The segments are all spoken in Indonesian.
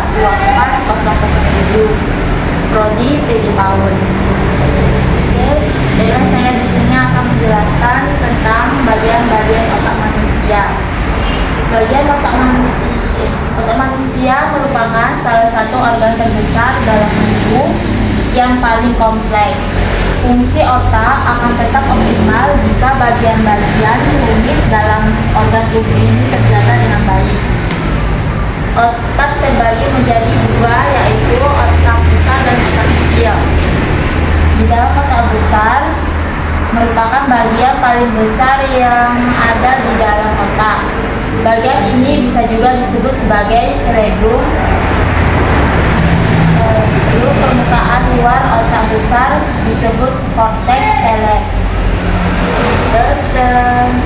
007 Prodi Pedi PAUD. Oke, jadi saya di sini akan menjelaskan tentang bagian-bagian otak manusia. Bagian otak manusia merupakan salah satu organ terbesar dalam tubuh yang paling kompleks. Fungsi otak akan tetap optimal jika bagian-bagian rumit dalam organ tubuh ini terjaga dengan baik. Otak terbagi menjadi dua, yaitu otak besar dan otak kecil. Di dalam otak besar merupakan bagian paling besar yang ada di dalam otak. Bagian ini bisa juga disebut sebagai cerebrum. Permukaan luar otak besar disebut korteks cerebral.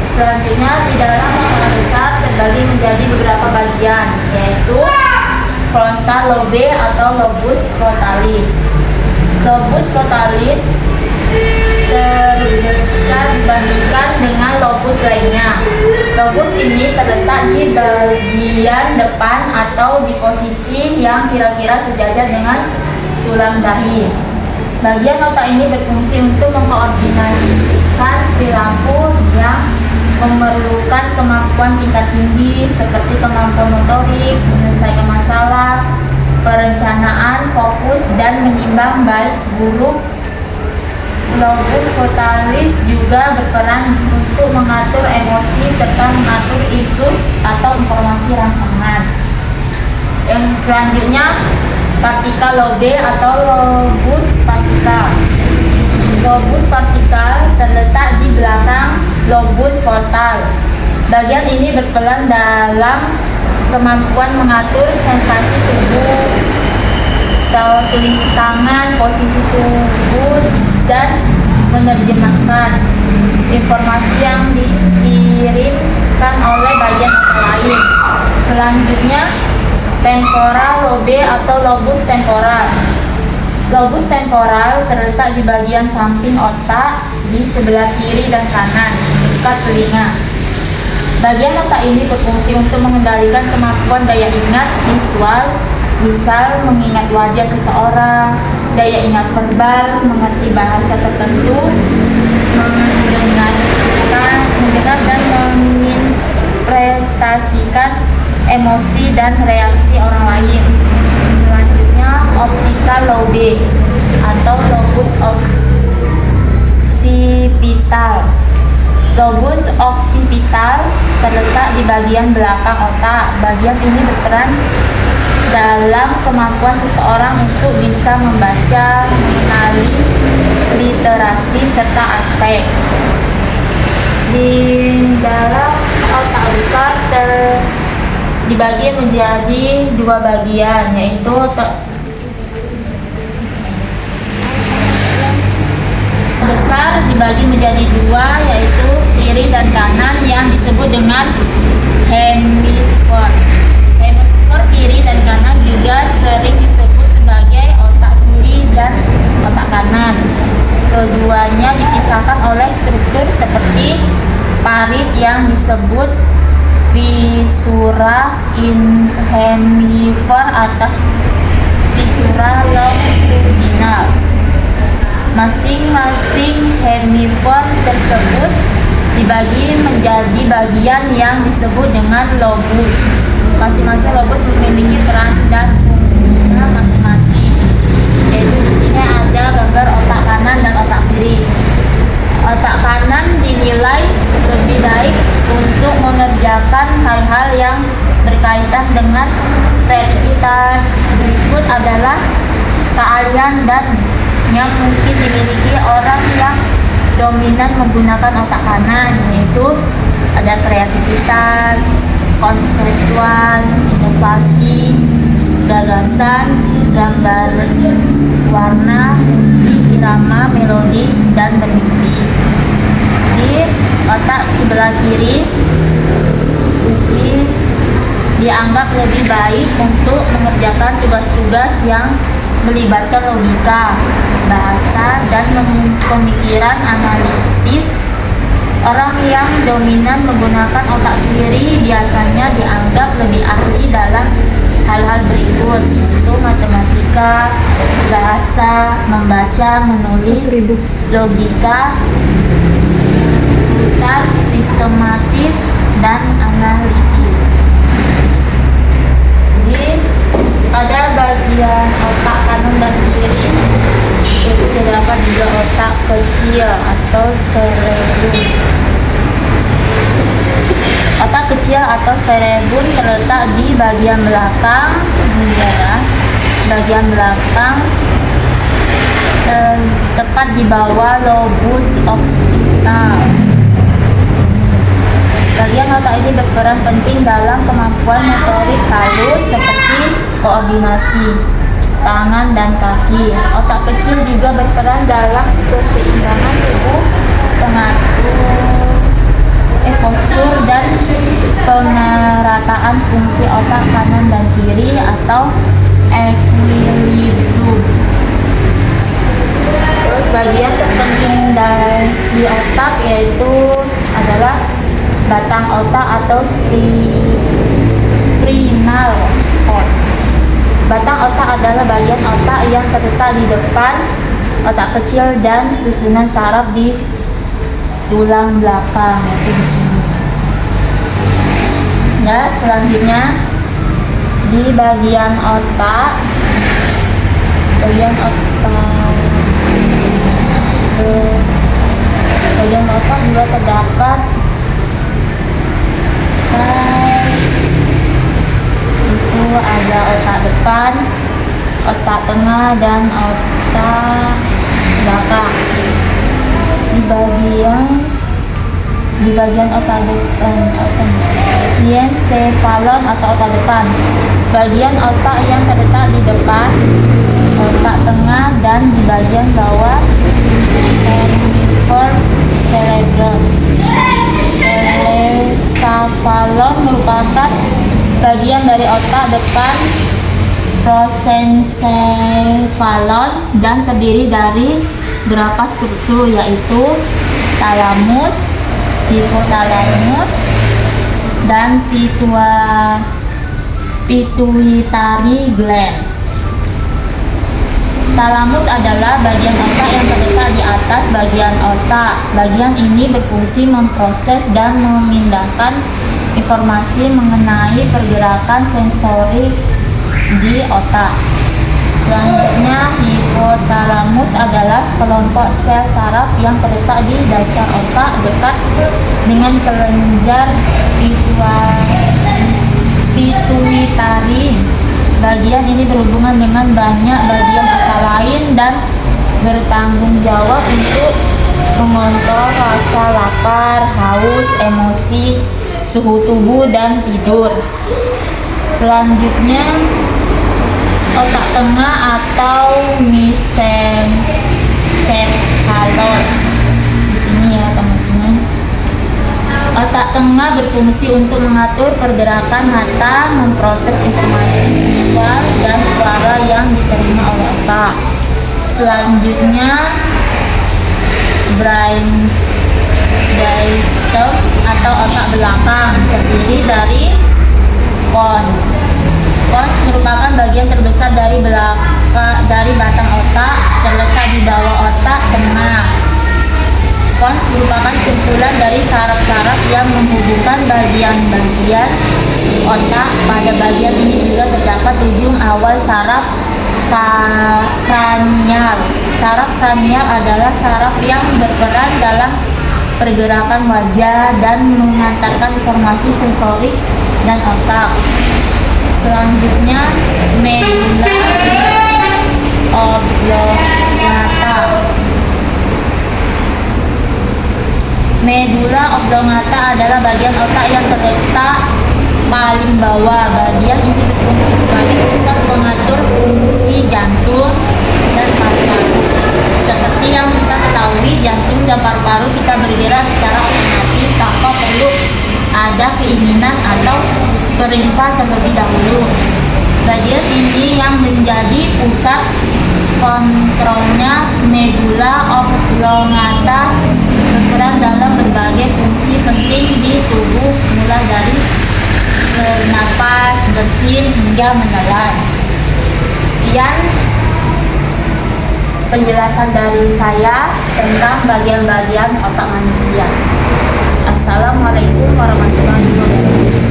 Selanjutnya di dalam otak besar terbagi menjadi beberapa bagian, yaitu frontal lobe atau lobus frontalis. Lobus frontalis terbesar dibandingkan dengan lobus lainnya. Lobus ini terletak di bagian depan atau di posisi yang kira-kira sejajar dengan tulang dahi. Bagian otak ini berfungsi untuk mengkoordinasikan perilaku yang memerlukan kemampuan tingkat tinggi seperti kemampuan motorik, menyelesaikan masalah, perencanaan, fokus, dan menimbang baik buruk. Lobus frontalis juga berperan untuk mengatur emosi serta mengatur impuls atau informasi rangsangan. Yang selanjutnya partikal lobe atau lobus partikal. Lobus partikal terletak di belakang lobus frontal. Bagian ini berperan dalam kemampuan mengatur sensasi tubuh, tulis tangan, posisi tubuh, dan menerjemahkan informasi yang dikirimkan oleh bagian otak lain. Selanjutnya temporal lobe atau lobus temporal. Lobus temporal terletak di bagian samping otak di sebelah kiri dan kanan dekat telinga. Bagian otak ini berfungsi untuk mengendalikan kemampuan daya ingat visual, misal mengingat wajah seseorang, daya ingat verbal, mengerti bahasa tertentu, mendengar dan menginterpretasikan emosi dan reaksi orang lain. Selanjutnya optical lobe atau lobus occipital. Lobus occipital terletak di bagian belakang otak. Bagian ini berperan dalam kemampuan seseorang untuk bisa membaca, mengenali literasi serta aspek. Di dalam otak besar dibagi menjadi dua bagian, yaitu besar dibagi menjadi dua, yaitu kiri dan kanan yang disebut dengan hemisfer. Hemisfer kiri dan kanan juga sering disebut sebagai otak kiri dan otak kanan. Keduanya dipisahkan oleh struktur seperti parit yang disebut visura in hemifer atau visura longitudinal. Masing-masing hemifer tersebut dibagi menjadi bagian yang disebut dengan lobus. Masing-masing lobus memiliki peran dan fungsinya masing-masing. Yaitu di sini ada gambar otak kanan dan otak kiri. Otak kanan dinilai lebih baik untuk mengerjakan hal-hal yang berkaitan dengan kreativitas. Berikut adalah keahlian dan yang mungkin dimiliki orang yang dominan menggunakan otak kanan, yaitu ada kreativitas, konseptual, inovasi, gagasan, gambar, warna, musik, irama, melodi, dan bermimpi. Di otak sebelah kiri dianggap lebih baik untuk mengerjakan tugas-tugas yang melibatkan logika, bahasa, dan pemikiran analitis. Orang yang dominan menggunakan otak kiri biasanya dianggap lebih ahli dalam hal-hal berikut. tersebut, yaitu matematika, bahasa, membaca, menulis, logika, urutan, sistematis, dan analitis. Jadi pada bagian otak kanan dan kiri itu terdapat juga otak kecil atau cerebrum. Otak kecil atau cerebrum terletak di bagian belakang tepat di bawah lobus occipital. Bagian otak ini berperan penting dalam kemampuan motorik halus seperti koordinasi tangan dan kaki. Otak kecil juga berperan dalam keseimbangan tubuh, postur dan pemerataan fungsi otak kanan dan kiri atau equilibrium. Terus bagian terpenting dari otak yaitu adalah batang otak atau spinal cord. Batang otak adalah bagian otak yang terletak di depan otak kecil dan susunan saraf di tulang belakang, yaitu di sini. Ya, selanjutnya di bagian otak juga terdapat itu ada otak depan, otak tengah, dan otak belakang. Di bagian otak depan encephalon atau otak depan, bagian otak yang terletak di depan otak tengah, dan di bagian bawah hemisfer cerebrum. Encephalon merupakan bagian dari otak depan prosencephalon dan terdiri dari beberapa struktur, yaitu talamus, hipotalamus, dan pituitary gland. Talamus adalah bagian otak yang terletak di atas bagian otak. Bagian ini berfungsi memproses dan memindahkan informasi mengenai pergerakan sensori di otak. Selanjutnya, hipotalamus adalah sekelompok sel saraf yang terletak di dasar otak dekat dengan kelenjar pituitari. Bagian ini berhubungan dengan banyak bagian otak lain dan bertanggung jawab untuk mengontrol rasa lapar, haus, emosi, suhu tubuh, dan tidur. Selanjutnya, otak tengah atau mesencephalon. Di sini ya teman-teman. Otak tengah berfungsi untuk mengatur pergerakan mata, memproses informasi visual dan suara yang diterima oleh otak. Selanjutnya, brainstem atau otak belakang terdiri dari pons. Pons merupakan bagian terbesar dari batang otak, terletak di bawah otak tengah. Pons merupakan kumpulan dari saraf-saraf yang menghubungkan bagian-bagian otak. Pada bagian ini juga terdapat ujung awal saraf kranial. Saraf kranial adalah saraf yang berperan dalam pergerakan wajah dan mengantarkan informasi sensorik dan otak. Selanjutnya, medula oblongata. Medula oblongata adalah bagian otak yang terletak paling bawah. Bagian ini berfungsi sebagai pusat pengatur fungsi jantung dan paru-paru. Seperti yang kita ketahui, jantung dan paru-paru kita bergerak secara otomatis tanpa perlu ada keinginan atau perintah terlebih dahulu. Bagian ini yang menjadi pusat kontrolnya. Medula oblongata berperan dalam berbagai fungsi penting di tubuh, mulai dari bernapas, bersin, hingga menelan. Sekian penjelasan dari saya tentang bagian-bagian otak manusia. Assalamualaikum warahmatullahi wabarakatuh.